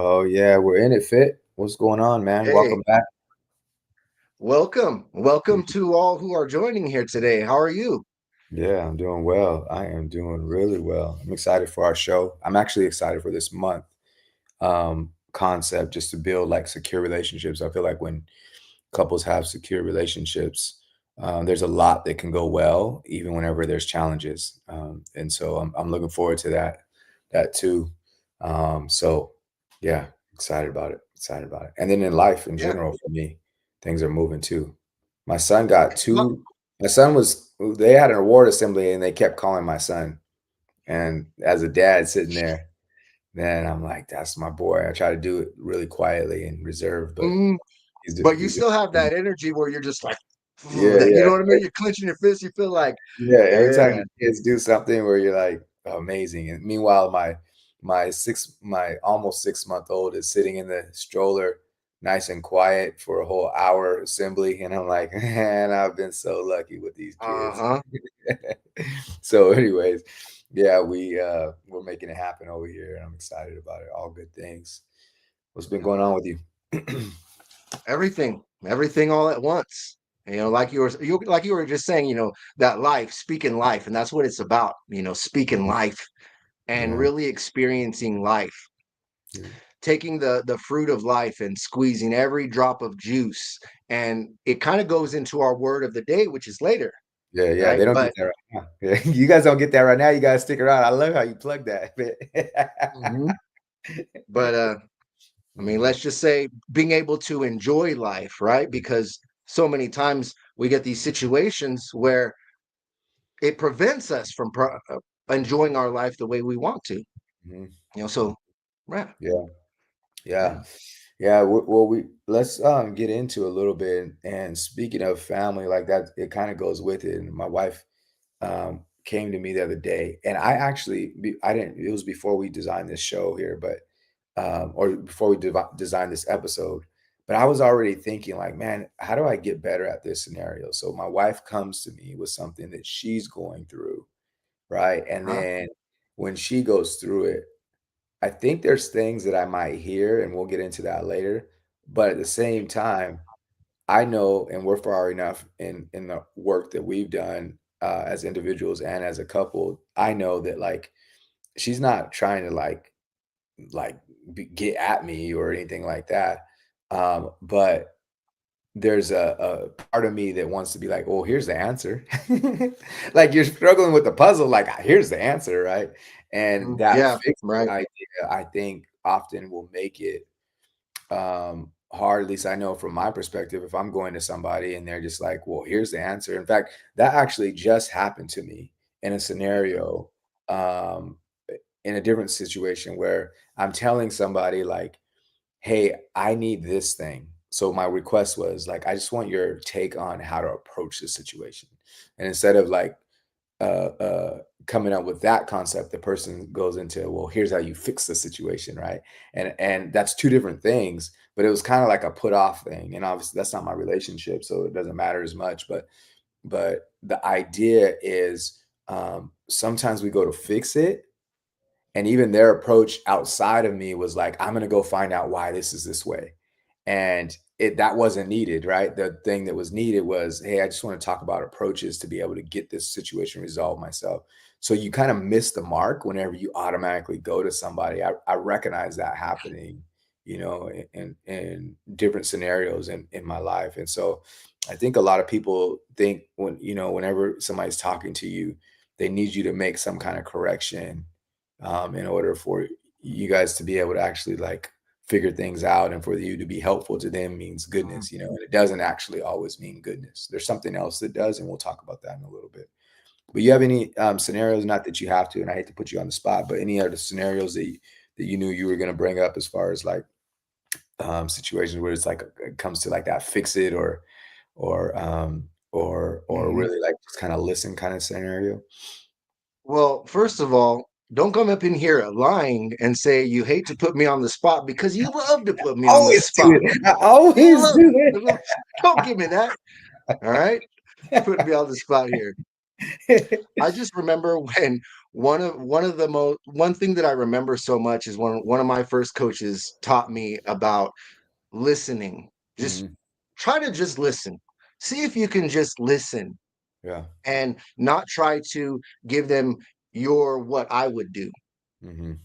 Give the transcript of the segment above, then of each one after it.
Oh yeah, we're in it, Fit. What's going on, man? Hey, Welcome back. welcome. Welcome to all who are joining here today. How are you? Yeah, I'm doing well. I am doing really well. I'm excited for our show. I'm actually excited for this month concept just to build like secure relationships. I feel like when couples have secure relationships, there's a lot that can go well, even whenever there's challenges. And so I'm looking forward to that too. So yeah, excited about it. Excited about it. And then in life in Yeah. general, for me, things are moving too. My son got Well, two. My son was. They had an award assembly, and they kept calling my son. And as a dad sitting there, then I'm like, "That's my boy." I try to do it really quietly and reserved, but mm, he's but you he's still have that energy where you're just like, yeah, that, you yeah. know what I mean? You're clenching your fist. You feel like, Yeah, every time yeah. your kids do something where you're like, amazing. And meanwhile, my almost 6 month old is sitting in the stroller, nice and quiet for a whole hour assembly, and I'm like, man, I've been so lucky with these kids. Uh-huh. So, anyways, yeah, we're making it happen over here, and I'm excited about it. All good things. What's been Yeah. going on with you? Everything all at once. Like you were just saying, that life, speaking life, and that's what it's about, speaking life and Yeah, really experiencing life. yeah, Taking the fruit of life and squeezing every drop of juice, and it kind of goes into our word of the day, which is later, yeah, yeah. They right? don't get But that right now. Yeah, you guys don't get that right now. You guys stick around. I love how you plug that. Mhm. but I mean, Mhm. let's just say being able to enjoy life, right? Because so many times we get these situations where it prevents us from enjoying our life the way we want to, Mhm. so right. Yeah, yeah, Yeah. yeah. Well, we let's get into a little bit. And speaking of family, like that, it kind of goes with it. And my wife came to me the other day, and I didn't. It was before we designed this show here, but or before we designed this episode. But I was already thinking, like, man, how do I get better at this scenario? So my wife comes to me with something that she's going through, right? And Huh? then when she goes through it, I think there's things that I might hear, and we'll get into that later. But at the same time, I know, and we're far enough in the work that we've done as individuals and as a couple. I know that like she's not trying to like get at me or anything like that. But there's a part of me that wants to be like, "Oh, here's the answer." Like, you're struggling with the puzzle, like, "Here's the answer," right? And Mhm. that Yeah, fix it right. idea, I think, often will make it, hard, at least I know from my perspective, if I'm going to somebody and they're just like, "Well, here's the answer." In fact, that actually just happened to me in a scenario, um, in a different situation where I'm telling somebody like, "Hey, I need this thing." So my request was like, "I just want your take on how to approach this situation." And instead of like coming up with that concept, the person goes into, "Well, here's how you fix the situation," right? And that's two different things, but it was kind of like a put off thing. And obviously that's not my relationship, so it doesn't matter as much. But the idea is sometimes we go to fix it, and even their approach outside of me was like, I'm gonna go find out why this is this way. And that wasn't needed, right? The thing that was needed was, hey, I just want to talk about approaches to be able to get this situation resolved myself. So you kind of miss the mark whenever you automatically go to somebody. I recognize that happening, in different scenarios in my life. And so I think a lot of people think whenever somebody's talking to you, they need you to make some kind of correction in order for you guys to be able to actually like figure things out, and for you to be helpful to them means Mhm. goodness, and it doesn't actually always mean goodness. There's something else that does, and we'll talk about that in a little bit. But you have any scenarios, not that you have to, and I hate to put you on the spot, but any other scenarios that you knew you were going to bring up as far as like situations where it's like it comes to like that fix it or Mhm. really like just kind of listen kind of scenario? Well, first of all, don't come up in here lying and say you hate to put me on the spot, because you love to put me on the Always do spot. it. I You always love, do don't give me that. All right. it. Putting me on the spot here. I just remember when one thing that I remember so much is one of my first coaches taught me about listening. Just Mhm. try to just listen. See if you can just listen Yeah. and not try to give them your what I would do, Mhm.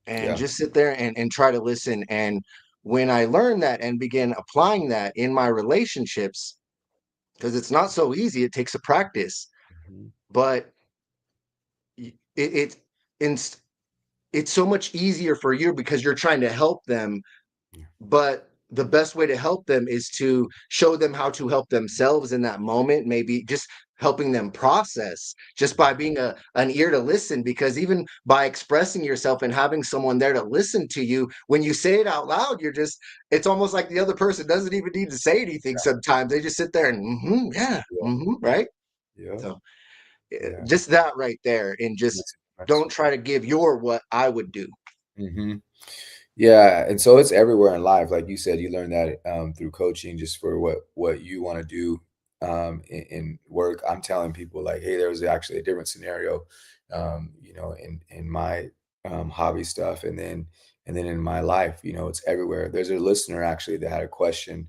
and Yeah. just sit there and try to listen. And when I learned that and began applying that in my relationships, because it's not so easy, it takes a practice, Mhm. but it it's it's so much easier for you because you're trying to help them. Yeah. But the best way to help them is to show them how to help themselves in that moment, maybe just helping them process just by being an ear to listen. Because even by expressing yourself and having someone there to listen to you, when you say it out loud, it's almost like the other person doesn't even need to say anything. Sometimes they just sit there and yeah, Yeah. right. Yeah. So Yeah. just that right there, and just Makes a difference. don't try to give your what I would do. Mhm. Yeah, and so it's everywhere in life. Like you said, you learn that through coaching, just for what you want to do in work. I'm telling people like, hey, there was actually a different scenario, in my hobby stuff, and then in my life, it's everywhere. There's a listener actually that had a question,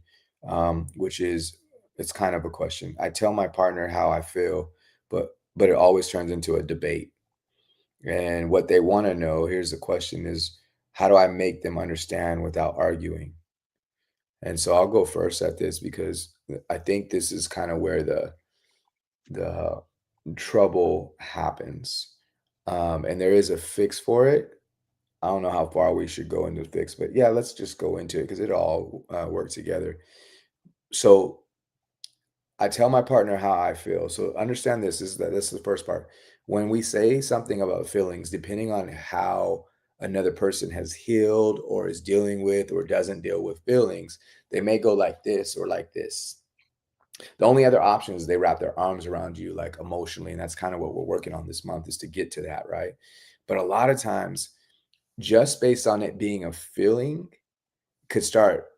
which is it's kind of a question. I tell my partner how I feel, but it always turns into a debate. And what they want to know, here's the question is, how do I make them understand without arguing? And so I'll go first at this because I think this is kind of where the trouble happens. And there is a fix for it. I don't know how far we should go into the fix, but yeah, let's just go into it because it all work together. So I tell my partner how I feel. So understand this is the first part. When we say something about feelings, depending on how another person has healed or is dealing with or doesn't deal with feelings, they may go like this or like this. The only other option is they wrap their arms around you like emotionally, and that's kind of what we're working on this month is to get to that, right? But a lot of times, just based on it being a feeling, could start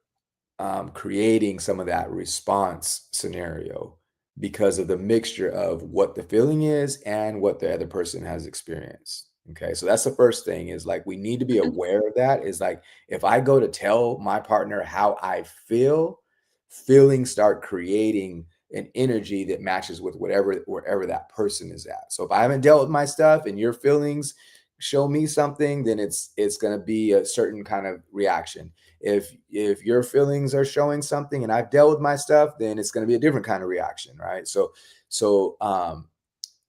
creating some of that response scenario because of the mixture of what the feeling is and what the other person has experienced. Okay, so that's the first thing is like we need to be aware of that. Is like if I go to tell my partner how I feel, feelings start creating an energy that matches with whatever wherever that person is at. So if I haven't dealt with my stuff and your feelings show me something, then it's going to be a certain kind of reaction. If your feelings are showing something and I've dealt with my stuff, then it's going to be a different kind of reaction, right? So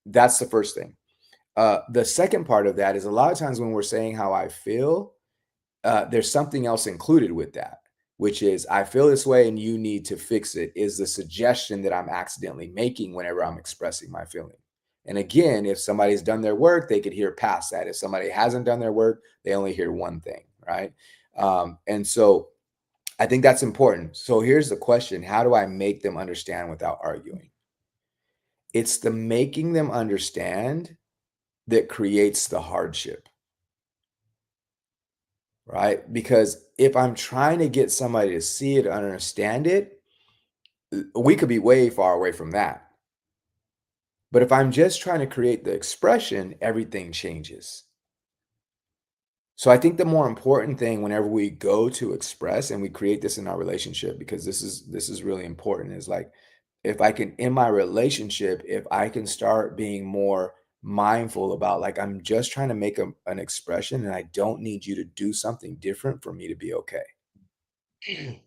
that's the first thing. The second part of that is a lot of times when we're saying how I feel, there's something else included with that, which is I feel this way and you need to fix it, is the suggestion that I'm accidentally making whenever I'm expressing my feeling. And again, if somebody's done their work, they could hear past that. If somebody hasn't done their work, they only hear one thing, right? And so I think that's important. So here's the question: how do I make them understand without arguing? It's the making them understand that creates the hardship, right? Because if I'm trying to get somebody to see it, understand it, we could be way far away from that. But if I'm just trying to create the expression, everything changes. So I think the more important thing whenever we go to express and we create this in our relationship, because this is really important, is like if I can in my relationship, if I can start being more mindful about like I'm just trying to make an expression and I don't need you to do something different for me to be okay.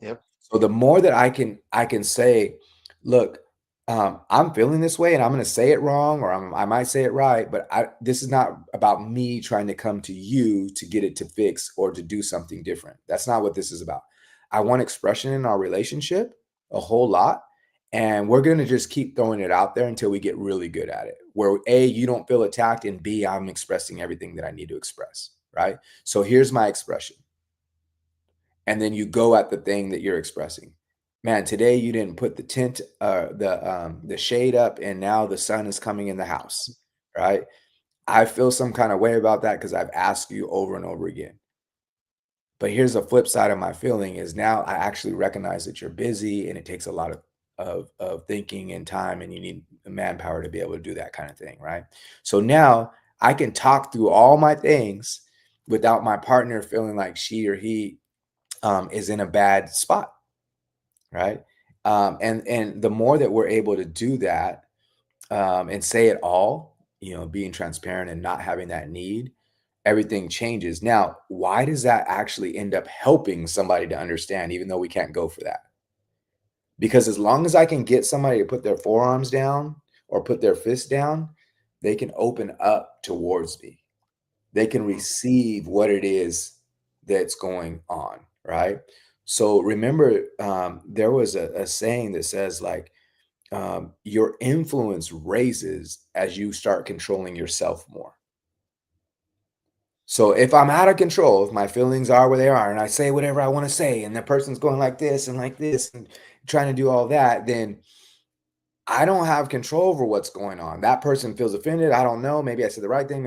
Yep. So the more that I can say, look, I'm feeling this way, and I'm going to say it wrong, or I might say it right, but this is not about me trying to come to you to get it to fix or to do something different. That's not what this is about. I want expression in our relationship a whole lot, and we're going to just keep throwing it out there until we get really good at it. Where A, you don't feel attacked, and B, I'm expressing everything that I need to express. Right. So here's my expression, and then you go at the thing that you're expressing. Man, today you didn't put the tent, the shade up, and now the sun is coming in the house, right? I feel some kind of way about that because I've asked you over and over again. But here's the flip side of my feeling is now I actually recognize that you're busy and it takes a lot of thinking and time, and you need manpower to be able to do that kind of thing, right? So now I can talk through all my things without my partner feeling like she or he is in a bad spot, right? And the more that we're able to do that, and say it all, being transparent and not having that need, everything changes. Now, why does that actually end up helping somebody to understand, even though we can't go for that? Because as long as I can get somebody to put their forearms down or put their fists down, they can open up towards me. They can Mhm. receive what it is that's going on, right? So remember, there was a saying that says, like, your influence raises as you start controlling yourself more. So if I'm out of control, if my feelings are where they are, and I say whatever I want to say, and the person's going like this, and trying to do all that, then I don't have control over what's going on. That person feels offended. I don't know. Maybe I said the right thing.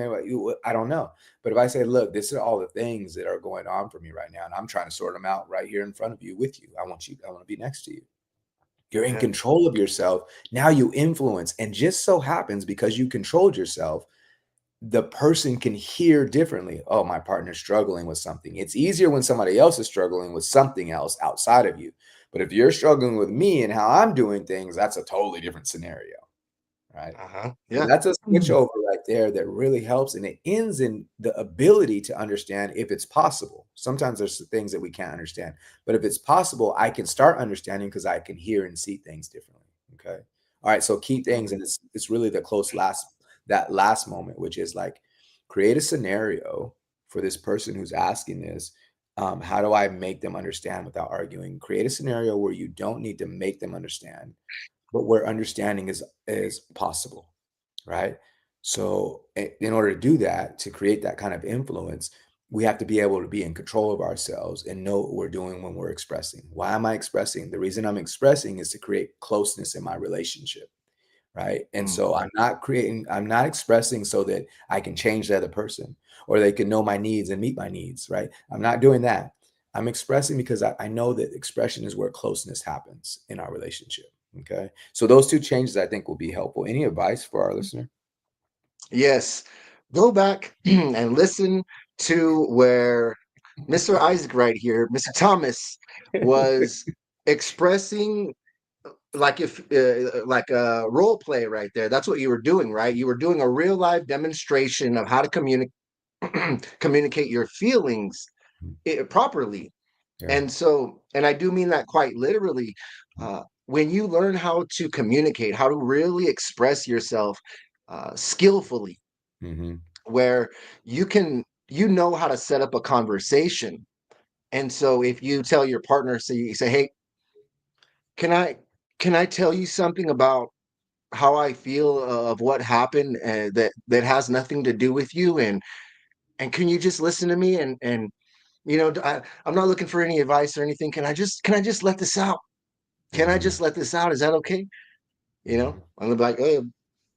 I don't know. But if I say, look, this are all the things that are going on for me right now, and I'm trying to sort them out right here in front of you with you. I want to be next to you. You're in Yeah. control of yourself. Now you influence. And just so happens because you controlled yourself, the person can hear differently. Oh, my partner's struggling with something. It's easier when somebody else is struggling with something else outside of you. But if you're struggling with me and how I'm doing things, that's a totally different scenario, right? Uh-huh. So Yeah. that's a switch over right there that really helps, and it ends in the ability to understand if it's possible. Sometimes there's things that we can't understand, but if it's possible, I can start understanding because I can hear and see things differently. Okay. All right. So key Mhm. things, and it's really the close last that last moment, which is like create a scenario for this person who's asking this. How do I make them understand without arguing? Create a scenario where you don't need to make them understand, but where understanding is possible, right? So in order to do that, to create that kind of influence, we have to be able to be in control of ourselves and know what we're doing when we're expressing. Why am I expressing? The reason I'm expressing is to create closeness in my relationship, right? And Mm. so I'm not expressing so that I can change the other person or they can know my needs and meet my needs, right? I'm not doing that. I'm expressing because I know that expression is where closeness happens in our relationship. Okay. So those two changes I think will be helpful. Any advice for our listener? Yes. Go back and listen to where Mr. Isaac right here, Mr. Thomas, was expressing like if like a role play right there. That's what you were doing, right? You were doing a real life demonstration of how to communicate your feelings properly. Yeah. And so, and I do mean that quite literally. When you learn how to communicate, how to really express yourself skillfully, Mm-hmm. where you know how to set up a conversation. And so, if you tell your partner, so you say, "Hey, can I can I tell you something about how I feel of what happened that has nothing to do with you, and can you just listen to me and I'm not looking for any advice or anything. Can I just let this out? Can I Mm-hmm. just let this out? Is that okay?" Mm-hmm. I'm gonna be like, "Oh,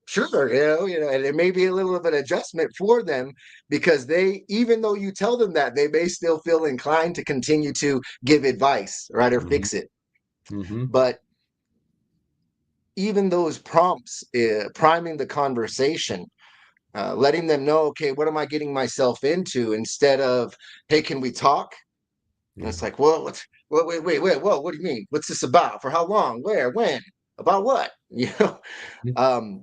sure," and it may be a little of an adjustment for them because they, even though you tell them that, they may still feel inclined to continue to give advice, right, or Mm-hmm. fix it. Mm-hmm. But even those prompts, priming the conversation, letting them know, okay, what am I getting myself into? Instead of, hey, can we talk? And Yeah. it's like, well, wait, whoa, what do you mean? What's this about? For how long? Where? When? About what? Um,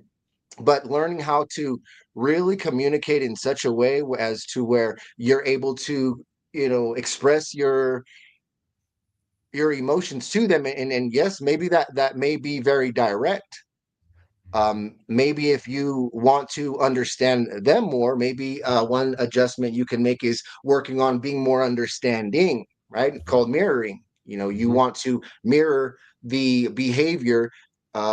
but learning how to really communicate in such a way as to where you're able to, express your emotions to them, and yes, maybe that may be very direct. Maybe if you want to understand them more, maybe one adjustment you can make is working on being more understanding, right? Called mirroring. You Mm-hmm. want to mirror the behavior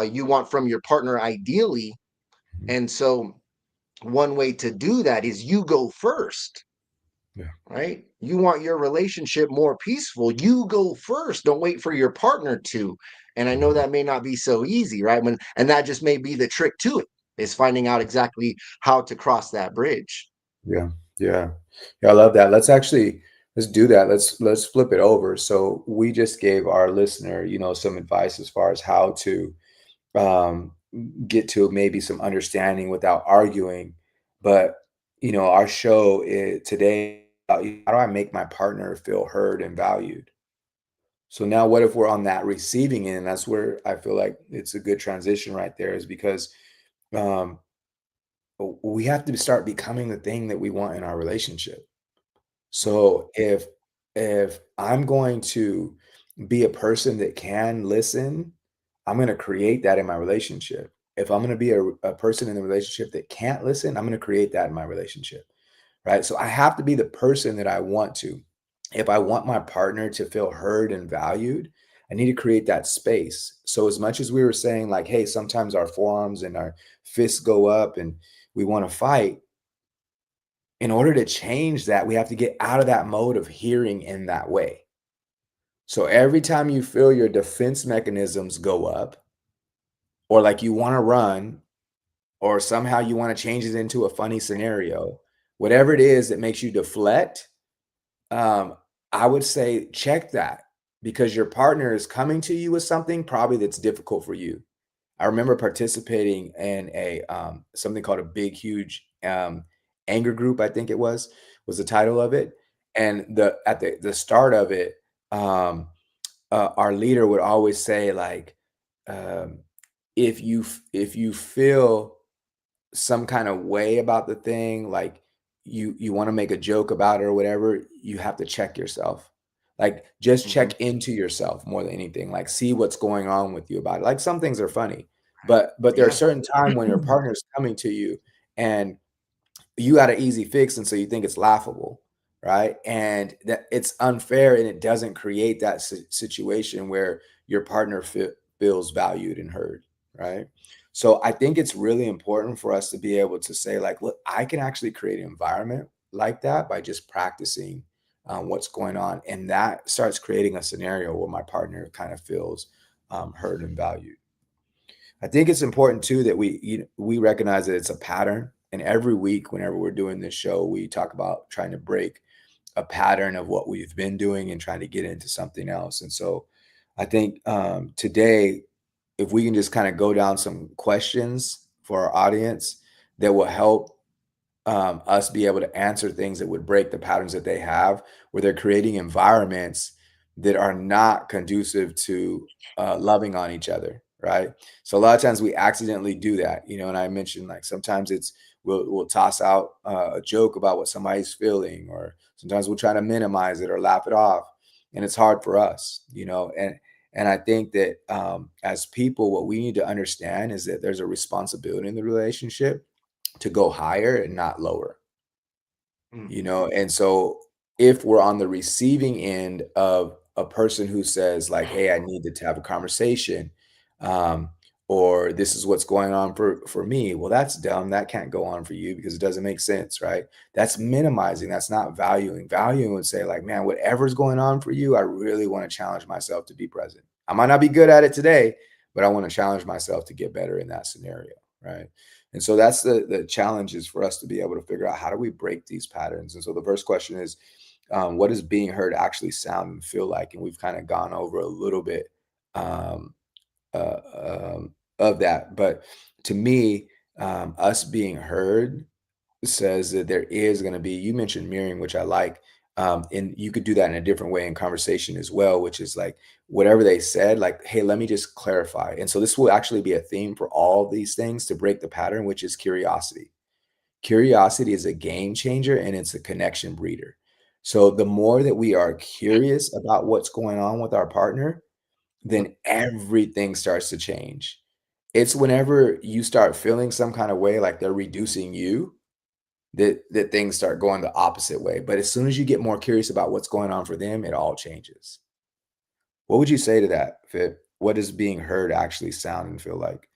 you want from your partner ideally. Mm-hmm. And so one way to do that is you go first, Yeah. right? You want your relationship more peaceful. You go first. Don't wait for your partner to. And I know Mm-hmm. that may not be so easy, right? And that just may be the trick to it, is finding out exactly how to cross that bridge. Yeah. Yeah. Yeah. I love that. Let's do that. Let's flip it over. So we just gave our listener, some advice as far as how to um, get to maybe some understanding without arguing. But our show today, how do I make my partner feel heard and valued? So now what if we're on that receiving end? That's where I feel like it's a good transition right there, is because um, we have to start becoming the thing that we want in our relationship. Mhm, So if I'm going to be a person that can listen, I'm going to create that in my relationship. If I'm going to be a person in the relationship that can't listen, I'm going to create that in my relationship. Right? So I have to be the person that I want to. If I want my partner to feel heard and valued, I need to create that space. So as much as we were saying like, hey, sometimes our forearms and our fists go up and we want to fight, in order to change that, we have to get out of that mode of hearing in that way. So every time you feel your defense mechanisms go up, or like you want to run, or somehow you want to change it into a funny scenario, whatever it is that makes you deflect, um, I would say check that, because your partner is coming to you with something probably that's difficult for you. I remember participating in a something called a big, huge anger group. I think it was the title of it. And the start of it, um, our leader would always say like, um, if you feel some kind of way about the thing, like you want to make a joke about it or whatever, you have to check yourself. Like just mhm. check into yourself more than anything. Like see what's going on with you about it. Like some things are funny, but there are Yeah. certain time when your partner's coming to you and you got an easy fix, and so you think it's laughable, right? And that it's unfair, and it doesn't create that situation where your partner feels valued and heard, right? So I think it's really important for us to be able to say, like, look, I can actually create an environment like that by just practicing what's going on, and that starts creating a scenario where my partner kind of feels heard and valued. I think it's important too that we recognize that it's a pattern, and every week, whenever we're doing this show, we talk about trying to break a pattern of what we've been doing and trying to get into something else. And so, I think today, if we can just kind of go down some questions for our audience that will help us be able to answer things that would break the patterns that they have, where they're creating environments that are not conducive to loving on each other, right? So a lot of times we accidentally do that, and I mentioned like sometimes we'll toss out a joke about what somebody's feeling, or sometimes we'll try to minimize it or laugh it off, and it's hard for us, and I think that as people, what we need to understand is that there's a responsibility in the relationship to go higher and not lower, Mhm. and so if we're on the receiving end of a person who says like, "Hey, I needed to have a conversation," um, or "This is what's going on for me," well, that's dumb. That can't go on for you because it doesn't make sense, right? That's minimizing. That's not valuing. Valuing would say like, "Man, whatever's going on for you, I really want to challenge myself to be present. I might not be good at it today, but I want to challenge myself to get better in that scenario," right? And so that's the challenge, is for us to be able to figure out how do we break these patterns. And so the first question is, what does being heard actually sound and feel like? And we've kind of gone over a little bit um, uh, of that. But to me, us being heard says that there is going to be, you mentioned mirroring, which I like. And you could do that in a different way in conversation as well, which is like whatever they said, like, hey, let me just clarify. And so this will actually be a theme for all these things to break the pattern, which is curiosity. Curiosity is a game changer, and it's a connection breeder. So the more that we are curious about what's going on with our partner, Yep. then everything starts to change. It's whenever you start feeling some kind of way like they're reducing you, that things start going the opposite way. But as soon as you get more curious about what's going on for them, it all changes. What would you say to that, Fit? What does being heard actually sound and feel like?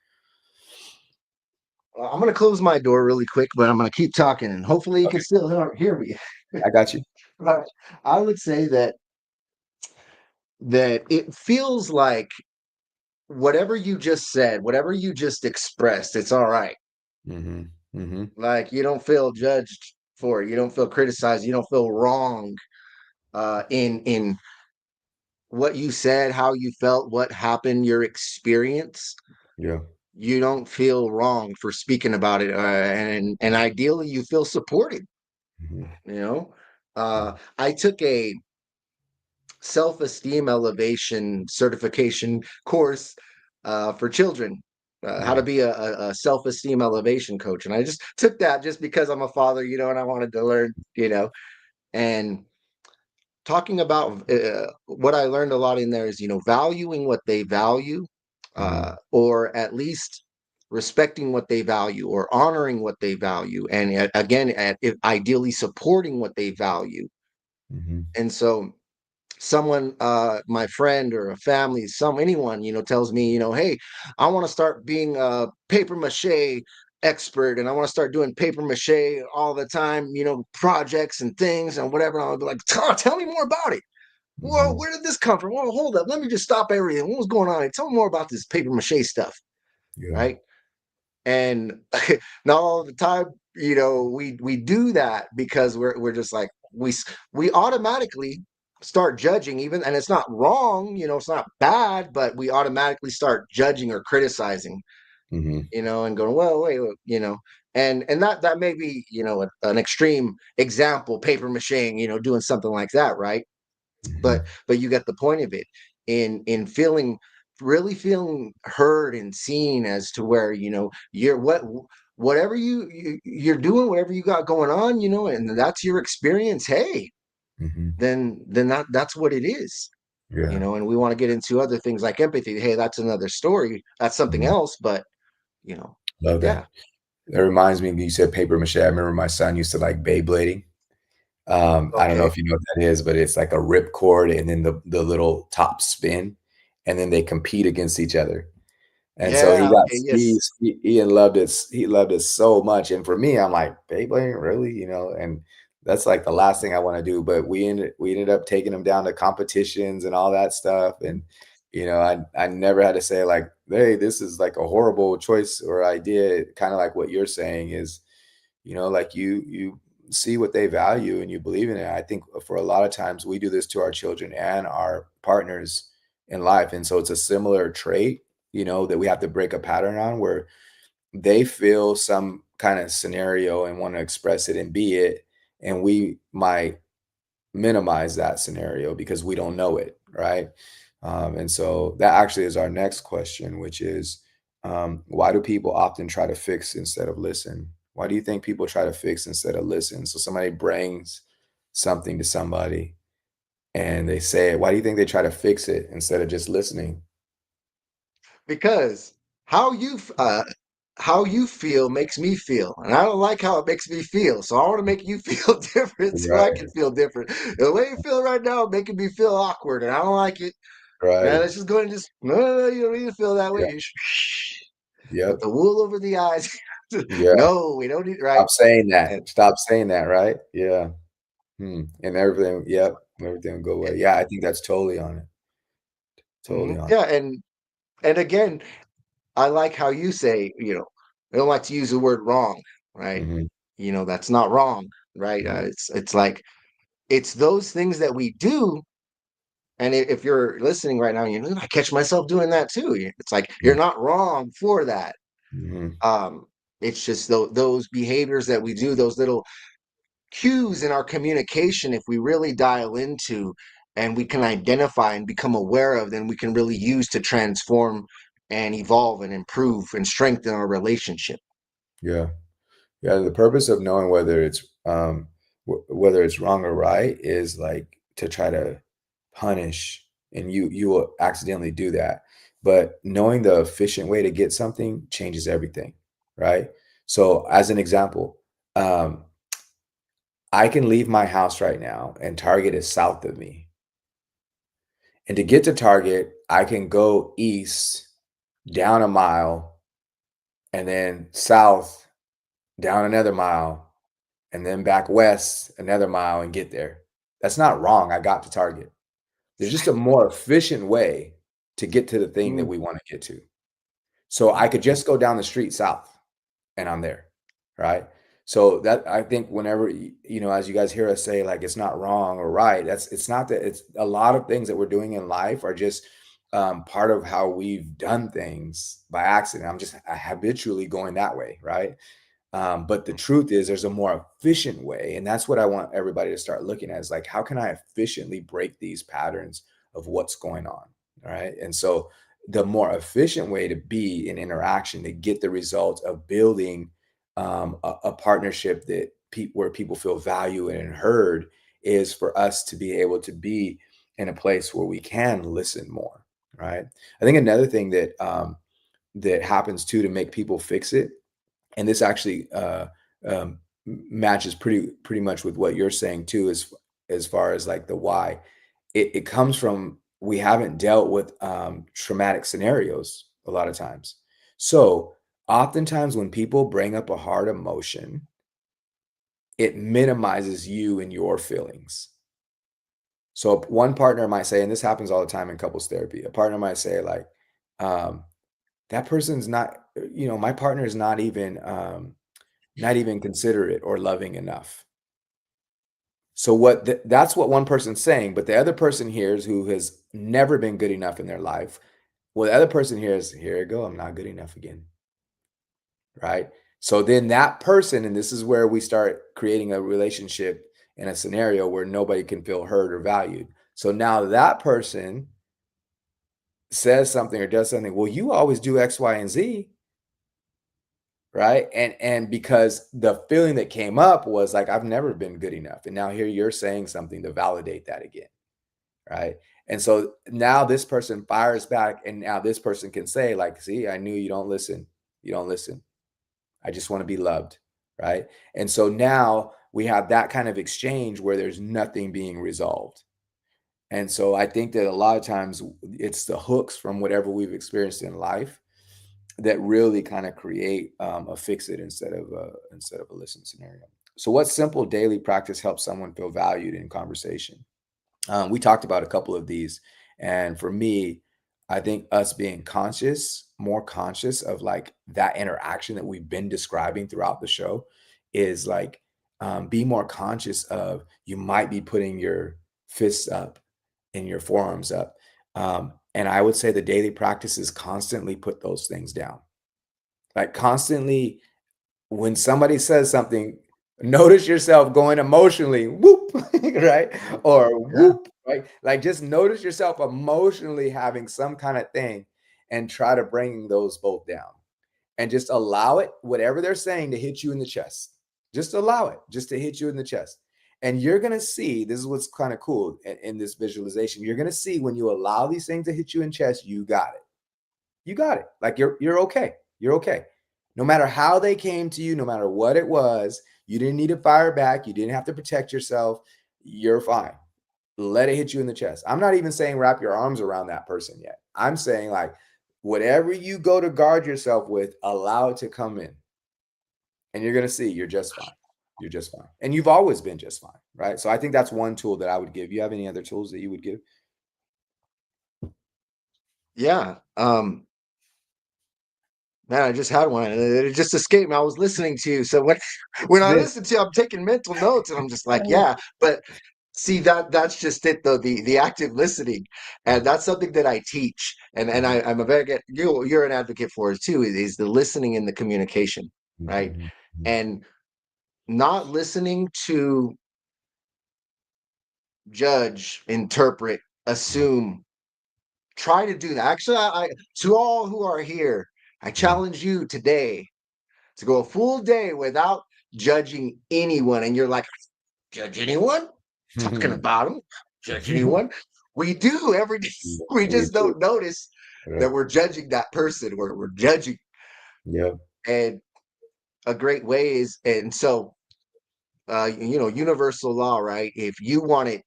I'm gonna close my door really quick, but I'm gonna keep talking, and hopefully you can Okay, still hear me. I got you. But I would say that it feels like whatever you just said, whatever you just expressed, it's all right. Mhm, mhm, Like you don't feel judged for it. You don't feel criticized. You don't feel wrong in what you said, how you felt, what happened, your experience. yeah, you don't feel wrong for speaking about it, and ideally you feel supported, Mhm. you know. Yeah. I took a self-esteem elevation certification course for children, how Yeah. to be a self-esteem elevation coach, and I just took that just because I'm a father, and I wanted to learn, and talking about what I learned a lot in there is, valuing what they value, Mhm. or at least respecting what they value or honoring what they value. And again, ideally supporting what they value. Mhm. And so someone, my friend or a family, anyone, tells me, hey, I want to start being a paper mache expert, and I want to start doing paper mache all the time, projects and things and whatever. And I'll be like, tell me more about it. Whoa, Mhm. where did this come from? Whoa, hold up. Let me just stop everything. What was going on? Tell me more about this paper mache stuff, Yeah. right? And not all the time, we do that because we're just like we automatically start judging, even, and it's not wrong, it's not bad, but we automatically start judging or criticizing, Mhm. and going, well, wait, and that may be, an extreme example, paper macheing, doing something like that, right? Mhm. But you get the point of it, in feeling, really feeling heard and seen, as to where, you're whatever you're doing, whatever you got going on, and that's your experience. Hey, Mhm. then that's what it is, Yeah. and we want to get into other things like empathy. Hey, that's another story, that's something Mhm. else, but you know Love yeah. that. That reminds me, you said paper mache. I remember my son used to like Beyblading. I don't know Okay. if you know what that is, but it's like a rip cord and then the little top spin, and then they compete against each other. And so Yeah, okay, yes. Ian loved it so much, and for me, I'm like, "Beyblade, really?" And that's, like, the last thing I wanna do, but we ended up taking him down to competitions and all that stuff, and, I never had to say, like, "Hey, this is, like, a horrible choice or idea," kinda like what you're saying is, like, you see what they value and you believe in it. I think for a lot of times we do this to our children and our partners in life, and so it's a similar trait, that we have to break a pattern on where they feel some kind of scenario and want to express it and be it, and we might minimize that scenario because we don't know it, right? And so that actually is our next question, which is, why do people often try to fix instead of listen? Why do you think people try to fix instead of listen? So somebody brings something to somebody and they say it. Why do you think they try to fix it instead of just listening? Because how how you feel makes me feel, and I don't like how it makes me feel. So I want to make you feel different, so I can Right, feel different. The way you feel right now making me feel awkward, and I don't like it. Man, right. let's just go and just no, you don't need to feel that way. Yep, You put yep, the wool over the eyes. yeah. No, we don't need, right. Stop saying that. And, Stop saying that, right? Yeah. And everything, yep, everything will go away. Yeah, I think that's totally on it. Totally on yeah, and again, I like how you say, I don't like to use the word wrong, it. right? Mhm, That's not wrong, right? mhm, It's like it's those things that we do. And if you're listening right now, I catch myself doing that too. It's like you're mm, not wrong for that. mhm, Um, it's just those behaviors that we do, those little cues in our communication. If we really dial into and we can identify and become aware of, then we can really use to transform and evolve and improve and strengthen our relationship. yeah. Yeah, the purpose of knowing whether whether it's wrong or right is, like, to try to punish, and you will accidentally do that, but knowing the efficient way to get something changes everything, right? So, as an example, um, I can leave my house right now, and Target is south of me, and to get to Target, I can go east, down a mile, and then south, down another mile, and then back west another mile and get there. That's not wrong. I got to Target. There's just a more efficient way to get to the thing that Mm. we want to get to. So I could just go down the street south and I'm there, right? So that I think whenever as you guys hear us say like it's not wrong or right, it's not that it's a lot of things that we're doing in life are just part of how we've done things by accident. I'm just habitually going that way, right? But the truth is, there's a more efficient way, and that's what I want everybody to start looking at. Is like, how can I efficiently break these patterns of what's going on, right? And so, the more efficient way to be in interaction to get the results of building a partnership that where people feel valued and heard is for us to be able to be in a place where we can listen more, right? I think another thing that that happens too to make people fix it, and this actually matches pretty much with what you're saying too, as far as like the why. It comes from, we haven't dealt with traumatic scenarios a lot of times. So oftentimes when people bring up a hard emotion, it minimizes you and your feelings. So one partner might say, and this happens all the time in couples therapy, a partner might say like, um, that person's not, my partner is not even considerate or loving enough. So that's what one person's saying, but the other person hears, who has never been good enough in their life. Well, the other person hears, here you go, I'm not good enough again, right? So then that person, and this is where we start creating a relationship in a scenario where nobody can feel heard or valued. So now that person says something or does something, well, you always do X, Y, and Z, right? And because the feeling that came up was like, I've never been good enough. And now here you're saying something to validate that again, right? And so now this person fires back, and now this person can say, like, see, I knew you don't listen. You don't listen. I just want to be loved, right? And so now we have that kind of exchange where there's nothing being resolved. And so I think that a lot of times it's the hooks from whatever we've experienced in life that really kind of create a fix it instead of a listen scenario. So, what simple daily practice helps someone feel valued in conversation? We talked about a couple of these, and for me, I think us being more conscious of like that interaction that we've been describing throughout the show, is like, be more conscious of, you might be putting your fists up and your forearms up. And I would say the daily practice is constantly put those things down. Like constantly, when somebody says something, notice yourself going emotionally, whoop, right? Or Yeah. whoop, right? Like just notice yourself emotionally having some kind of thing, and try to bring those both down, and just allow it, whatever they're saying, to hit you in the chest. Just allow it just to hit you in the chest. And you're going to see, this is what's kind of cool in this visualization. You're going to see, when you allow these things to hit you in chest, you got it. You got it. Like you're okay. You're okay. No matter how they came to you, no matter what it was, you didn't need to fire back. You didn't have to protect yourself. You're fine. Let it hit you in the chest. I'm not even saying wrap your arms around that person yet. I'm saying like, whatever you go to guard yourself with, allow it to come in. And you're going to see you're just fine. You're just fine. And you've always been just fine, right? So I think that's one tool that I would give. You have any other tools that you would give? Yeah. Man, I just had one and it just escaped me. I was listening to you. So when I This. listen to you, I'm taking mental notes and I'm just like, yeah. But see, that's just it though, the active listening. And that's something that I teach. And I'm a very good, you're an advocate for it too, is the listening and the communication, right? Mhm, mhm, And not listening to judge, interpret, mhm, assume. Try to do that. Actually, I to all who are here, I mhm, challenge you today to go a full day without judging anyone. And you're like, judge anyone? Talking mhm. about them? Judge anyone? We do every day. We We just do. don't notice Right. that we're judging that person. We're judging. Yep. And a great way is, and so, universal law, right? If you want it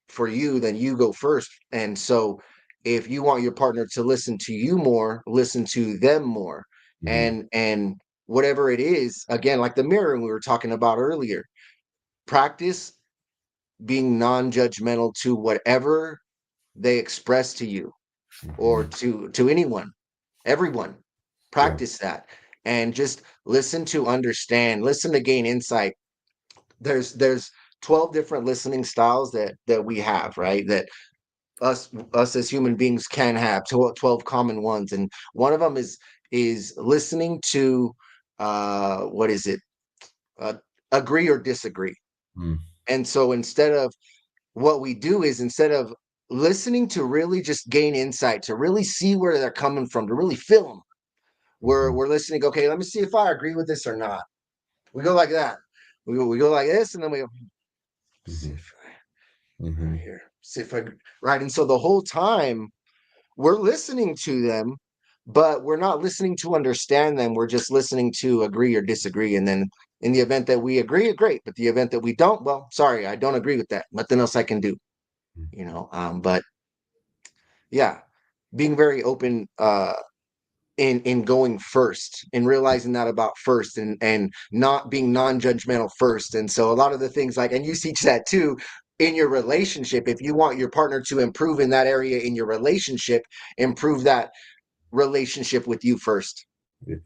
for you, then you go first. And so if you want your partner to listen to you more, listen to them more. Mhm, And whatever it is, again, like the mirror we were talking about earlier, practice being non-judgmental to whatever they express to you or mhm. to anyone, everyone. Yeah. Practice that and just listen to understand, listen to gain insight. There's 12 different listening styles that we have, right? That us as human beings can have 12 common ones, and one of them is listening to what is it, uh, agree or disagree. Mm, And so instead of what we do is, instead of listening to really just gain insight, to really see where they're coming from, to really feel them, mhm, we're listening. Okay, let me see if I agree with this or not. We go like that. We go like this, and then we go, see mhm, if I, right mhm, here, see if I, right. And so the whole time we're listening to them, but we're not listening to understand them. We're just listening to agree or disagree. And then in the event that we agree, great. But the event that we don't, well, sorry, I don't agree with that. Nothing else I can do, mm. you know. But yeah, being very open in going first, and realizing that about first, and not being non-judgmental first. And so a lot of the things, like, and you teach that too in your relationship. If you want your partner to improve in that area in your relationship, improve that relationship with you first.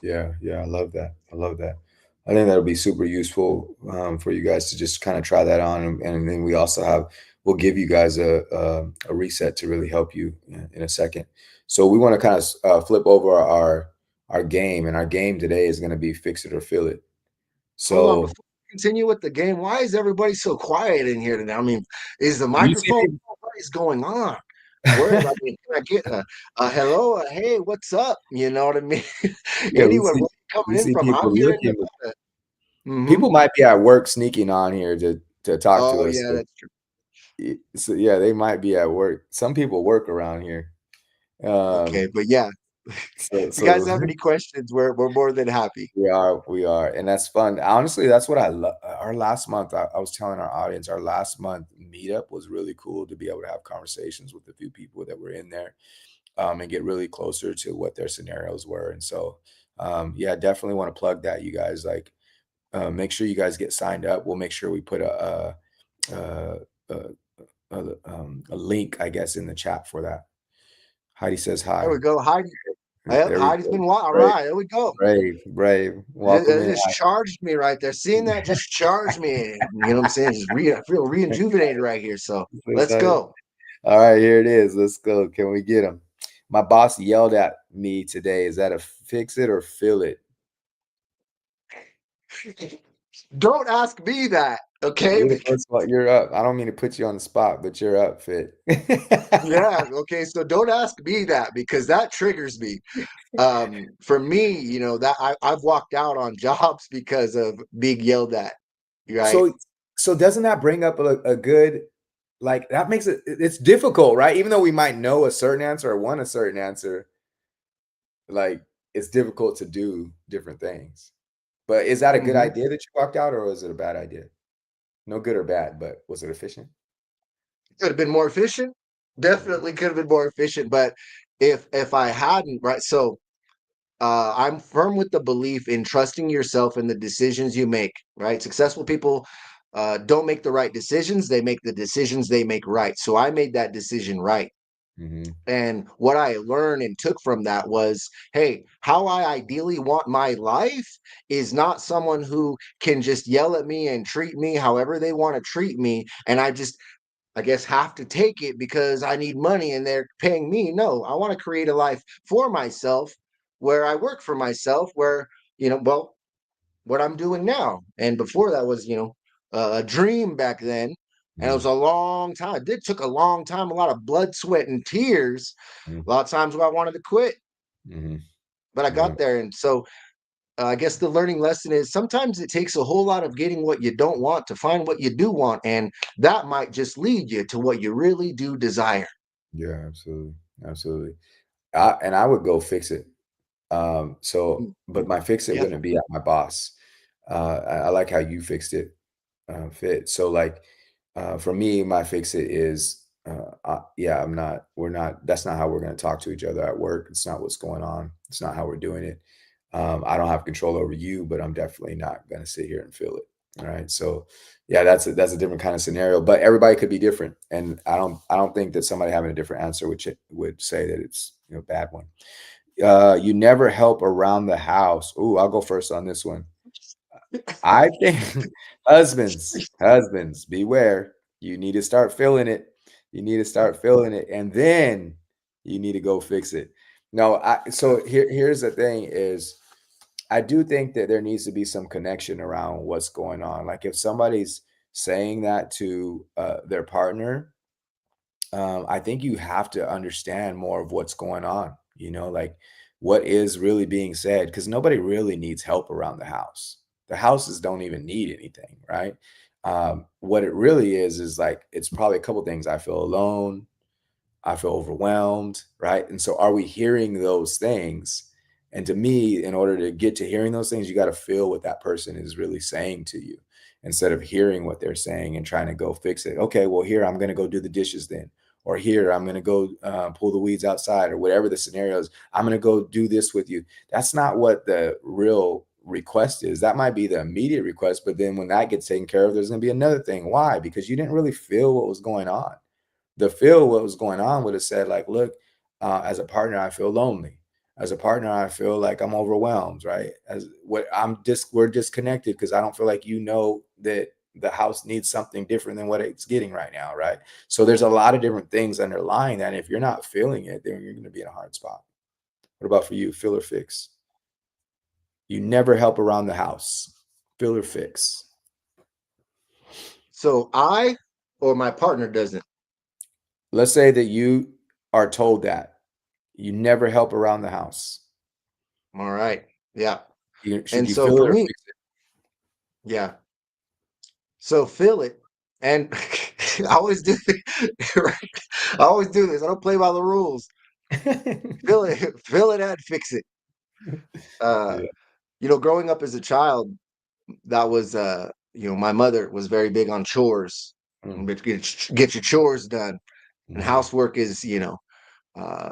Yeah, yeah, I love that. I love that. I think that'll be super useful for you guys to just kind of try that on, and then we also have we'll give you guys a reset to really help you in a second. So we want to kind of flip over our game, and our game today is going to be fix it or feel it. Hold on, So before we continue with the game, why is everybody so quiet in here today? I mean, is the you see microphone, people, what is going on? Where, I mean, can I get a hello, a hey, what's up? You know what I mean? yeah, Anyone, where you we coming in see from? people I'm here in looking. Nevada. Mm-hmm. People might be at work sneaking on here to talk Oh to us. yeah, So, that's true. so yeah, they might be at work. Some people work around here. Okay, Um, but yeah, so if you guys so have any questions, we're more than happy. we are, and that's fun. Honestly, that's what I love. Our last month, I was telling our audience, our last month meetup was really cool to be able to have conversations with a few people that were in there, and get really closer to what their scenarios were. And so, yeah, definitely want to plug that. You guys like, make sure you guys get signed up. We'll make sure we put a, a, a link, I guess, in the chat for that. Heidi says There we hi. go. Heidi. Yep, There we Heidi's go. been all Brave, right. There we go. brave. Welcome It in, just charged me right there. Seeing that just charged me. You know what I'm saying? I feel rejuvenated right here. So let's Heidi. go. All right, here it is. Let's go. Can we get him? My boss yelled at me today. Is that a fix it or feel it? Don't ask me that, okay? You're the first one. You're up. I don't mean to put you on the spot, but you're up, Fit. Yeah, okay. So don't ask me that, because that triggers me. For me, that I've walked out on jobs because of being yelled at, right? so, so doesn't that bring up a good, like, that makes it's difficult, right? Even though we might know a certain answer or want a certain answer, like, it's difficult to do different things. But is that a good Hmm. idea that you walked out, or was it a bad idea? No good or bad, but was it efficient? Could have been more efficient. Definitely could have been more efficient, but if I hadn't, right? So I'm firm with the belief in trusting yourself and the decisions you make, right? Successful people don't make the right decisions, they make the decisions they make right. So I made that decision right. Mhm, And what I learned and took from that was, hey, how I ideally want my life is not someone who can just yell at me and treat me however they want to treat me. And I guess, have to take it because I need money and they're paying me. No, I want to create a life for myself, where I work for myself, where, well, what I'm doing now. And before that was, a dream back then. And it mhm, was a long time. It did took a long time, a lot of blood, sweat, and tears. mhm, A lot of times where I wanted to quit, mhm, but I yeah, got there. And so I guess the learning lesson is, sometimes it takes a whole lot of getting what you don't want to find what you do want. And that might just lead you to what you really do desire. yeah, absolutely, absolutely. I would go fix it. Mm, But my fix it yeah. wouldn't be at my boss. I like how you fixed it, Fit. So, like, for me, my fix it is, yeah, we're not, that's not how we're going to talk to each other at work. It's not what's going on. It's not how we're doing it. I don't have control over you, but I'm definitely not going to sit here and feel it. All right. So, yeah, that's a different kind of scenario, but everybody could be different. And I don't think that somebody having a different answer would say that it's, a bad one. You never help around the house. Ooh, I'll go first on this one. I think husbands, beware. You need to start feeling it. You need to start feeling it, and then you need to go fix it. No, so here's the thing is I do think that there needs to be some connection around what's going on. Like if somebody's saying that to their partner, I think you have to understand more of what's going on, like what is really being said, because nobody really needs help around the house. The houses don't even need anything, right? What it really is like it's probably a couple things. I feel alone. I feel overwhelmed, right? And so are we hearing those things? And to me, in order to get to hearing those things, you got to feel what that person is really saying to you instead of hearing what they're saying and trying to go fix it. Okay, well, here, I'm going to go do the dishes then. Or here, I'm going to go pull the weeds outside, or whatever the scenario is. I'm going to go do this with you. That's not what the real request is. That might be the immediate request, but then when that gets taken care of, there's going to be another thing. Why? Because you didn't really feel what was going on. The feel what was going on would have said like, look, as a partner, I feel lonely. As a partner, I feel like I'm overwhelmed, right? As what we're disconnected because I don't feel like that the house needs something different than what it's getting right now, right? So there's a lot of different things underlying that. And if you're not feeling it, then you're going to be in a hard spot. What about for you? Fill or fix? You never help around the house. Fill or fix? So I or my partner doesn't. Let's say that you are told that you never help around the house. All right. Yeah. Should And you so fill for it or me, fix it? yeah. So feel it. And I always do right. I always do this. I don't play by the rules. Feel it, feel it and fix it. Uh, Yeah. growing up as a child, that was my mother was very big on chores. Mm, Get your chores done. And mhm. housework is, uh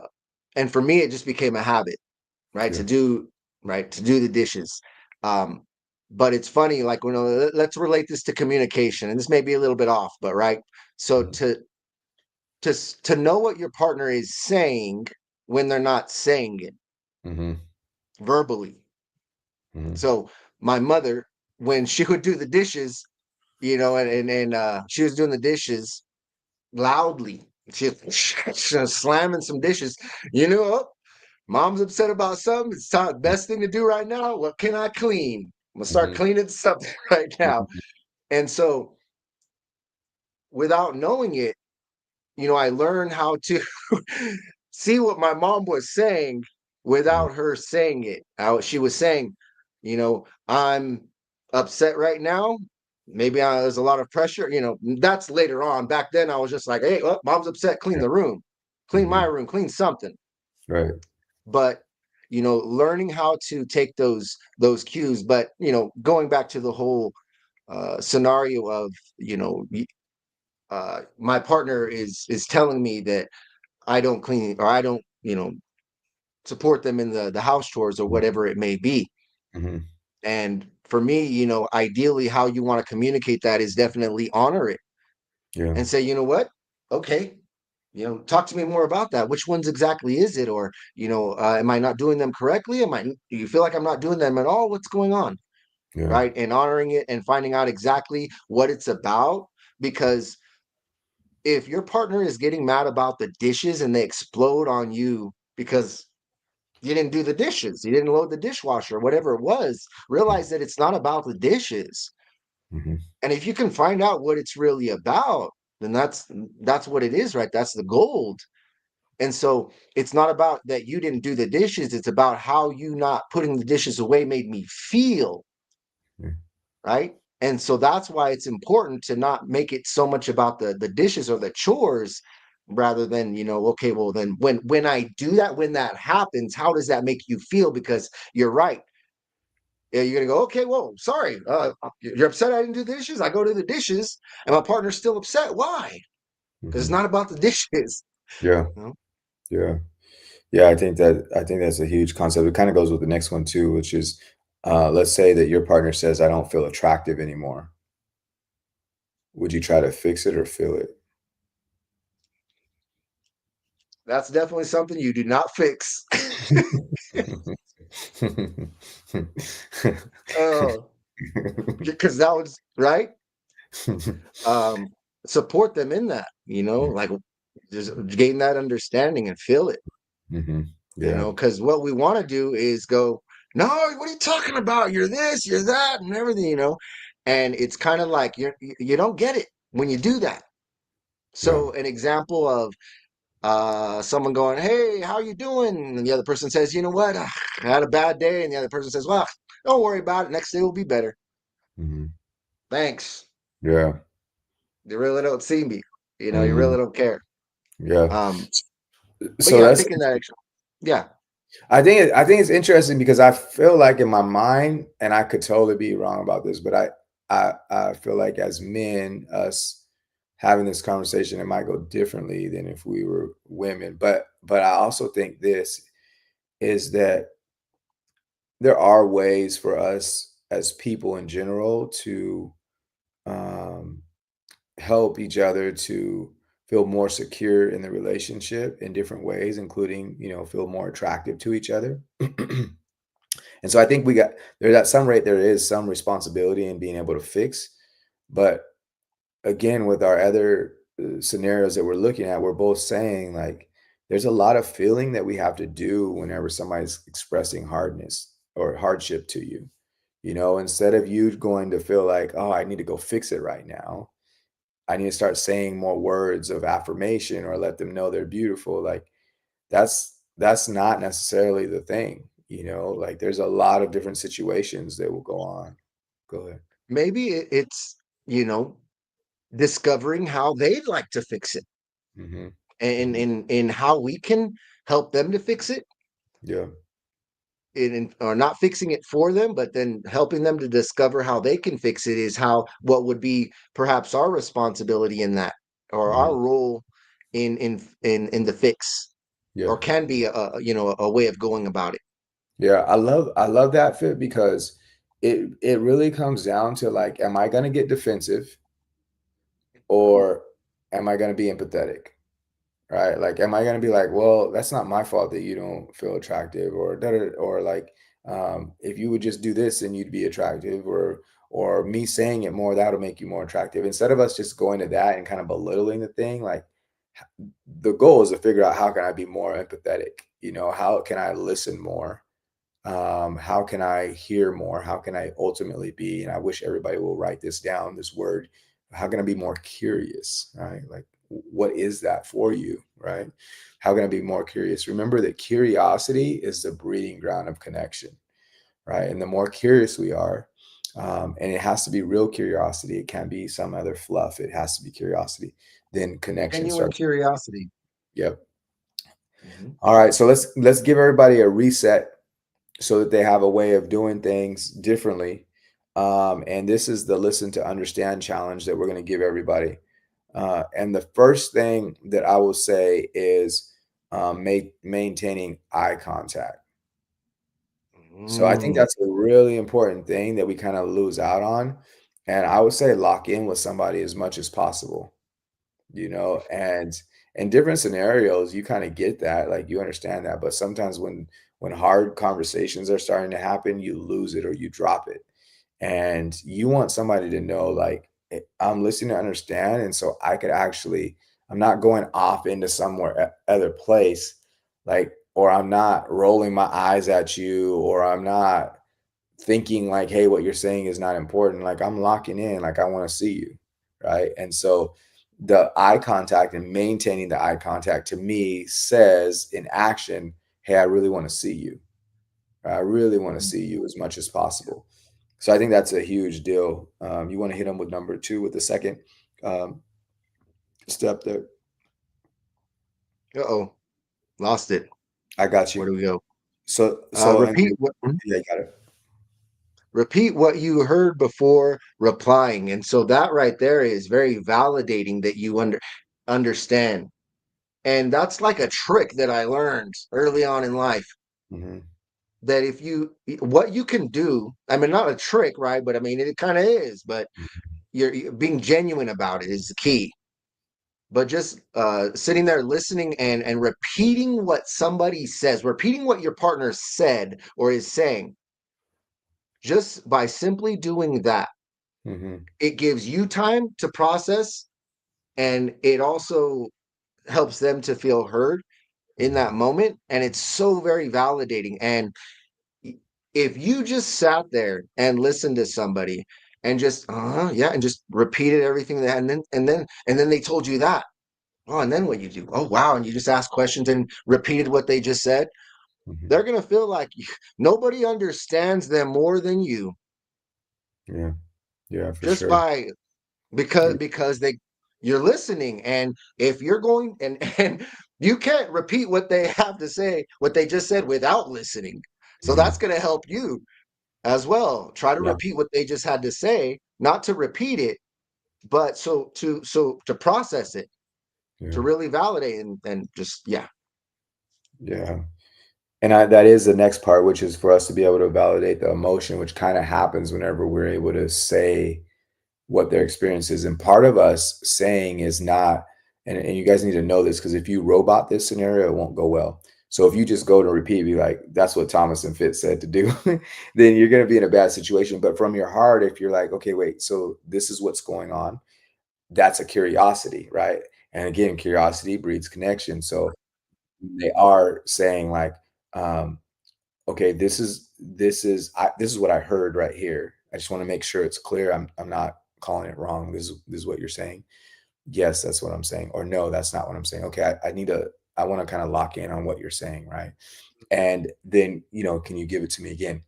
and for me it just became a habit, right? Yeah. To do the dishes. Um, but it's funny, like let's relate this to communication, and this may be a little bit off, but right. So Mhm, to know what your partner is saying when they're not saying it mhm, verbally. mhm, So my mother, when she would do the dishes, and she was doing the dishes loudly. She was slamming some dishes. You know, "Oh, mom's upset about something. It's time. Best thing to do right now. What can I clean? I'm gonna start mhm, cleaning something right now." mhm, And so, without knowing it, I learned how to see what my mom was saying mhm, without her saying it. How she was saying, I'm upset right now. Maybe there's a lot of pressure. That's later on. Back then, I was just like, "Hey, oh, mom's upset. Clean yeah, the room, clean my mhm, room, clean something." right, But learning how to take those cues. But going back to the whole scenario of my partner is telling me that I don't clean, or I don't, support them in the house chores or mhm, whatever it may be. mhm, And for me, ideally, how you want to communicate that is definitely honor it yeah, and say, you know what, okay, talk to me more about that. Which ones exactly is it? Or am I not doing them correctly? Do you feel like I'm not doing them at all? What's going on? yeah, Right, and honoring it and finding out exactly what it's about. Because if your partner is getting mad about the dishes and they explode on you because you didn't do the dishes, you didn't load the dishwasher, whatever it was, realize that it's not about the dishes. mhm, And if you can find out what it's really about, then that's what it is, right? That's the gold. And so it's not about that you didn't do the dishes, it's about how you not putting the dishes away made me feel, yeah, right? And so that's why it's important to not make it so much about the dishes or the chores, rather than, okay, well then when I do that, when that happens, how does that make you feel? Because you're right. Yeah, you're gonna go, okay, whoa, sorry. You're upset I didn't do the dishes. I go to the dishes and my partner's still upset. Why? Because it's mhm, not about the dishes. yeah, You know? yeah, yeah. I think that's a huge concept. It kind of goes with the next one too, which is, let's say that your partner says, "I don't feel attractive anymore." Would you try to fix it or feel it? That's definitely something you do not fix. Oh, because that was right. Um, support them in that. like just gain that understanding and feel it, Mm-hmm. Yeah. because what we want to do is go, no, what are you talking about? You're this, you're that, and everything. And it's kind of like you don't get it when you do that. Yeah. So an example of someone going, hey, how you doing? And the other person says, you know what? I had a bad day. And the other person says, well, don't worry about it. Next day will be better. Mm-hmm. Thanks. Yeah. You really don't see me. You Mm-hmm. really don't care. Yeah. Um, but So yeah, that's taking that extra. Yeah. I think it's interesting because I feel like in my mind, and I could totally be wrong about this, but I feel like as men, us having this conversation, it might go differently than if we were women. But I also think this is that there are ways for us as people in general to um, help each other to feel more secure in the relationship in different ways, including, feel more attractive to each other. And so I think there's at some rate, there is some responsibility in being able to fix. But again, with our other scenarios that we're looking at, we're both saying like there's a lot of feeling that we have to do whenever somebody's expressing hardness or hardship to you. Instead of you going to feel like, oh, I need to go fix it right now, I need to start saying more words of affirmation or let them know they're beautiful. Like that's not necessarily the thing. Like there's a lot of different situations that will go on. Go ahead. Maybe it's, you know, discovering how they'd like to fix it, Hmm. and Hmm. in how we can help them to fix it, Yeah. or not fixing it for them, but then helping them to discover how they can fix it is how what would be perhaps our responsibility in that, or Hmm. our role in the fix, Yeah. or can be a way of going about it. Yeah. I love that fit because it really comes down to like, am I gonna get defensive or am I gonna be empathetic? Right? Like, am I gonna be like, well, that's not my fault that you don't feel attractive, or or like, if you would just do this, then you'd be attractive, or me saying it more, that'll make you more attractive. Instead of us just going to that and kind of belittling the thing, like the goal is to figure out how can I be more empathetic? How can I listen more? How can I hear more? How can I ultimately be? And I wish everybody will write this down, this word. How can I be more curious? Right? Like, what is that for you? Right? How can I be more curious? Remember that curiosity is the breeding ground of connection. Right? And the more curious we are, and it has to be real curiosity. It can't be some other fluff. It has to be curiosity. Then connection Genuine starts. curiosity. Yep. Mhm. All right. So let's give everybody a reset so that they have a way of doing things differently. And this is the listen to understand challenge that we're going to give everybody. And the first thing that I will say is maintaining eye contact. So I think Mm. that's a really important thing that we kind of lose out on. And I would say lock in with somebody as much as possible. And in different scenarios you kind of get that, like you understand that, but sometimes when hard conversations are starting to happen, you lose it or you drop it, and you want somebody to know like, I'm listening to understand, and so I could actually, I'm not going off into somewhere other place, like, or I'm not rolling my eyes at you, or I'm not thinking like, hey, what you're saying is not important. Like, I'm locking in, like I want to see you. Right. And so the eye contact and maintaining the eye contact to me says in action, hey, I really want to see you. I really want to Mhm. see you as much as possible. So I think that's a huge deal. You want to hit them with number two with the second um, step there. Uh-oh, lost it. I got Where you. do we go? And Repeat then, what yeah, you got it. you heard before replying. And so that right there is very validating that you understand. And that's like a trick that I learned early on in life, Hmm. that if you what you can do, I mean, not a trick, right? But I mean, it kind of is, but you're being genuine about it is the key. But just sitting there listening and repeating what somebody says, repeating what your partner said or is saying, just by simply doing that, Hmm. it gives you time to process, and it also helps them to feel heard in Mhm. that moment, and it's so very validating. And if you just sat there and listened to somebody and just yeah, and just repeated everything that, and then they told you that, oh, and then what you do, oh wow, and you just ask questions and repeated what they just said, Mhm. they're gonna feel like nobody understands them more than you, Yeah. Yeah, for just sure. by Yeah. because they you're listening. And if you're going and you can't repeat what they have to say, what they just said, without listening. So that's Mhm. going to help you as well. Try to Yeah. repeat what they just had to say, not to repeat it, but so to process it, to Yeah. really validate, and just yeah. Yeah. And that is the next part, which is for us to be able to validate the emotion, which kind of happens whenever we're able to say what their experience is. And part of us saying is not, and you guys need to know this because if you robot this scenario, it won't go well. So if you just go to repeat, be like, that's what Thomas and Fitz said to do, then you're going to be in a bad situation. But from your heart, if you're like, okay, wait, so this is what's going on, that's a curiosity, right? And again, curiosity breeds connection. So they are saying like, um, okay, this is what I heard right here. I just want to make sure it's clear. I'm not calling it wrong. This is what you're saying. Yes, that's what I'm saying. Or no, that's not what I'm saying. Okay, I need to I want to kind of lock in on what you're saying, right? And then, can you give it to me again?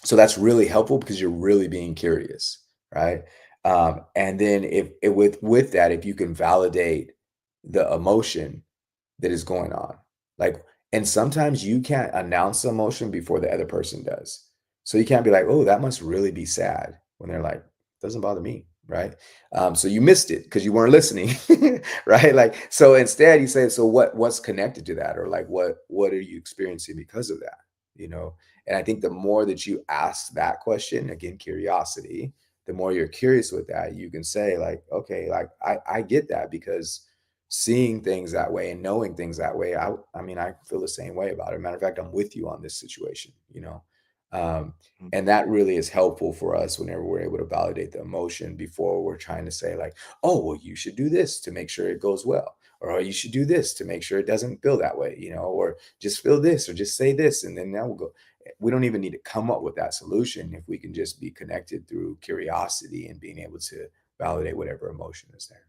So that's really helpful because you're really being curious, right? And then if with that, if you can validate the emotion that is going on. Like, and sometimes you can't announce the emotion before the other person does. So you can't be like, oh, that must really be sad when they're like, doesn't bother me, right? So you missed it because you weren't listening, right? Like, so instead you say, so what's connected to that? Or like what are you experiencing because of that? You know, and I think the more that you ask that question, again, curiosity, the more you're curious with that, you can say, like, okay, like I get that because seeing things that way and knowing things that way, I mean, I feel the same way about it. Matter of fact, I'm with you on this situation, Um, and that really is helpful for us whenever we're able to validate the emotion before we're trying to say, like, oh, well, you should do this to make sure it goes well. Or oh, you should do this to make sure it doesn't feel that way, or just feel this or just say this. And then now we'll go. We don't even need to come up with that solution if we can just be connected through curiosity and being able to validate whatever emotion is there.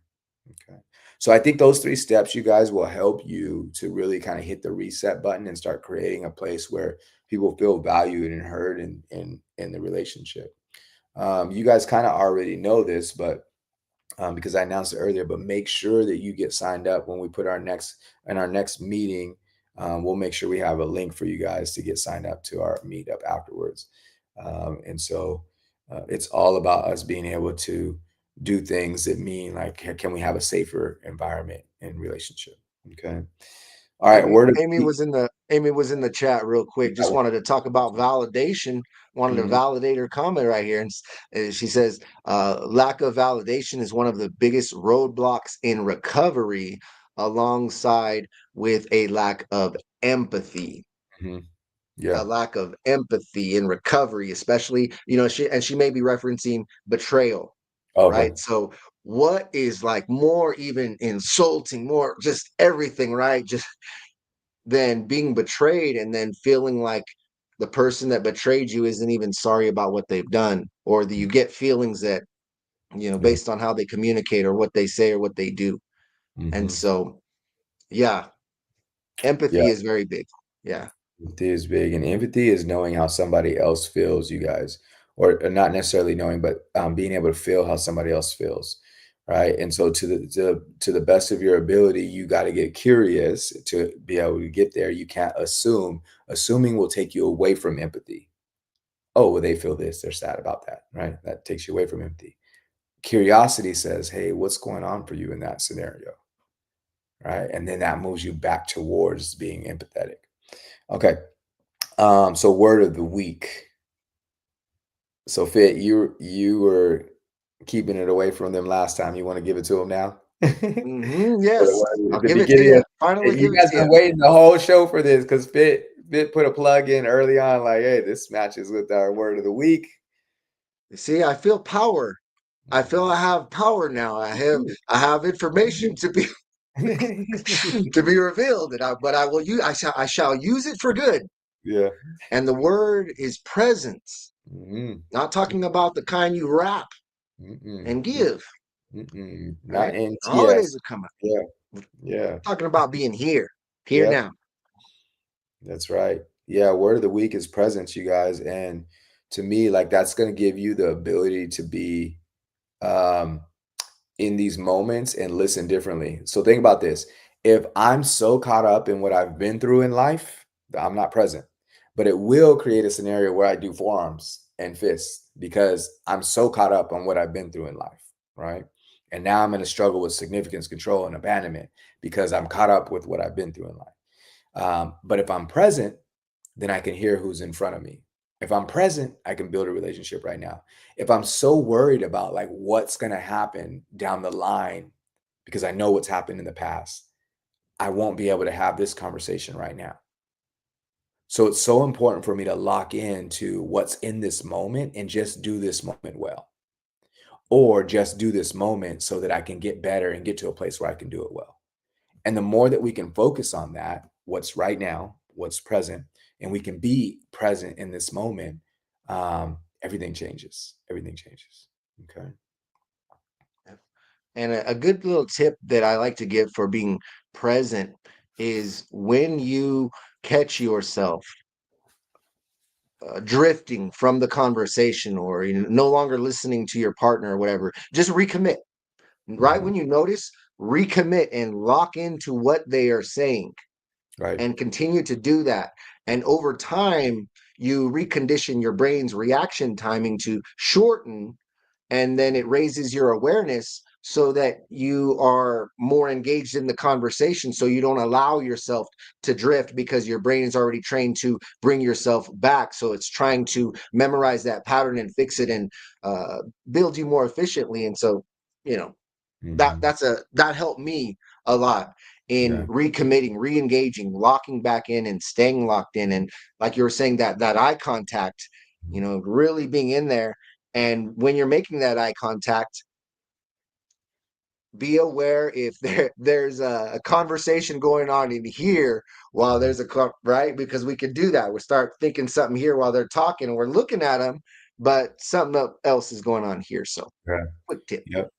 Okay. So I think those 3 steps, you guys, will help you to really kinda hit the reset button and start creating a place where people feel valued and heard in the relationship. You guys kinda already know this, but because I announced it earlier, but make sure that you get signed up when we put our next meeting. We'll make sure we have a link for you guys to get signed up to our meetup afterwards. And so it's all about us being able to do things that mean like, can we have a safer environment and relationship? Okay. All right. Amy Word of Amy the was in the Amy was in the chat real quick. Just wanted to talk about validation. Wanted to Mhm. validate her comment right here, and she says, "Lack of validation is one of the biggest roadblocks in recovery, alongside with a lack of empathy." Mhm. A Yeah. lack of empathy in recovery, especially, she may be referencing betrayal, Okay. right? So, what is like more even insulting, more just everything, right? Just than being betrayed and then feeling like the person that betrayed you isn't even sorry about what they've done, or that you get feelings that, Yeah. based on how they communicate or what they say or what they do. And Hmm. so, yeah, Yeah. empathy is very big. Yeah. Empathy is big, and empathy is knowing how somebody else feels, you guys, or not necessarily knowing, but being able to feel how somebody else feels, right? And so, to the best of your ability, you got to get curious to be able to get there. You can't assume. Assuming will take you away from empathy. Oh, well, they feel this; they're sad about that, right? That takes you away from empathy. Curiosity says, "Hey, what's going on for you in that scenario?" Right? And then that moves you back towards being empathetic. Okay. So word of the week. So Fit, you were keeping it away from them last time. You want to give it to them now? Yes, At I'll the give it to beginning you. of Finally, you give it guys to you. been waiting the whole show for this because Fit put a plug in early on, like, hey, this matches with our word of the week. You see, I feel power. I feel I have power now. I have information to be to be revealed, but I will use I shall use it for good. Yeah. And the word is presence. Mhm. Not talking about the kind you wrap Mm-mm. and give, Mm-mm. Not right? in The holidays TS. are coming. Yeah. We're Yeah. talking about being here Yep. now. That's right. Yeah. Word of the week is presence, you guys. And to me, like that's going to give you the ability to be um, in these moments and listen differently. So think about this. If I'm so caught up in what I've been through in life, that I'm not present. But it will create a scenario where I do forearms and fists because I'm so caught up on what I've been through in life, right? And now I'm going to struggle with significance, control, and abandonment because I'm caught up with what I've been through in life. But if I'm present, then I can hear who's in front of me. If I'm present, I can build a relationship right now. If I'm so worried about like what's going to happen down the line because I know what's happened in the past, I won't be able to have this conversation right now. So it's so important for me to lock into what's in this moment and just do this moment well, or just do this moment so that I can get better and get to a place where I can do it well. And the more that we can focus on that, what's right now, what's present, and we can be present in this moment, everything changes. Everything changes. Okay. And a good little tip that I like to give for being present is when you catch yourself drifting from the conversation, or no longer listening to your partner or whatever, just recommit. Right Mhm. when you notice, recommit and lock into what they are saying Right. and continue to do that. And over time, you recondition your brain's reaction timing to shorten, and then it raises your awareness so that you are more engaged in the conversation, so you don't allow yourself to drift, because your brain is already trained to bring yourself back, so it's trying to memorize that pattern and fix it, and uh, build you more efficiently. And so, you know Mhm. that helped me a lot in Yeah. recommitting, re-engaging, locking back in and staying locked in. And like you were saying, that eye contact, Mhm. really being in there. And when you're making that eye contact, be aware if there's a conversation going on in here while Mhm. there's right, because we could do that. We start thinking something here while they're talking and we're looking at them, but something else is going on here. So Yeah. quick tip. Yep.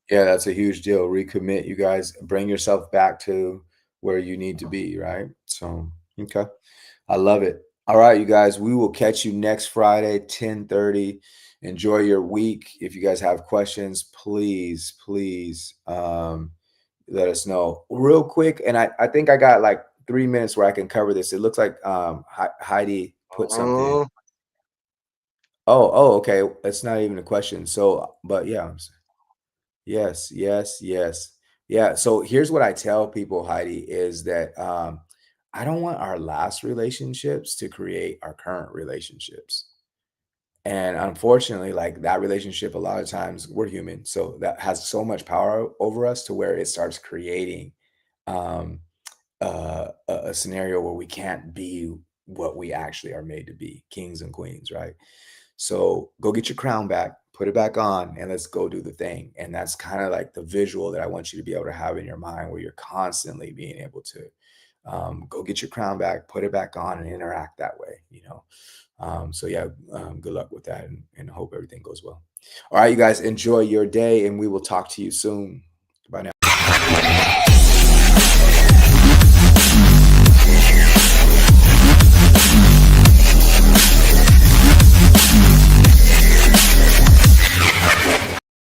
Yeah, that's a huge deal. Recommit, you guys. Bring yourself back to where you need to be, right? So, okay. I love it. All right, you guys, we will catch you next Friday, 10:30. Enjoy your week. If you guys have questions, please, please let us know real quick. And I think I got like 3 minutes where I can cover this. It looks like Heidi put something. Oh, Oh, okay. It's not even a question. So, but yeah, yes, yes, yes. Yeah, so here's what I tell people, Heidi, is that, I don't want our last relationships to create our current relationships. And unfortunately, like, that relationship, a lot of times we're human, so that has so much power over us to where it starts creating, um, a scenario where we can't be what we actually are made to be, kings and queens, right? So go get your crown back, put it back on, and let's go do the thing. And that's kind of like the visual that I want you to be able to have in your mind, where you're constantly being able to go get your crown back, put it back on, and interact that way. So yeah, good luck with that, and I hope everything goes well. All right, you guys, enjoy your day, and we will talk to you soon.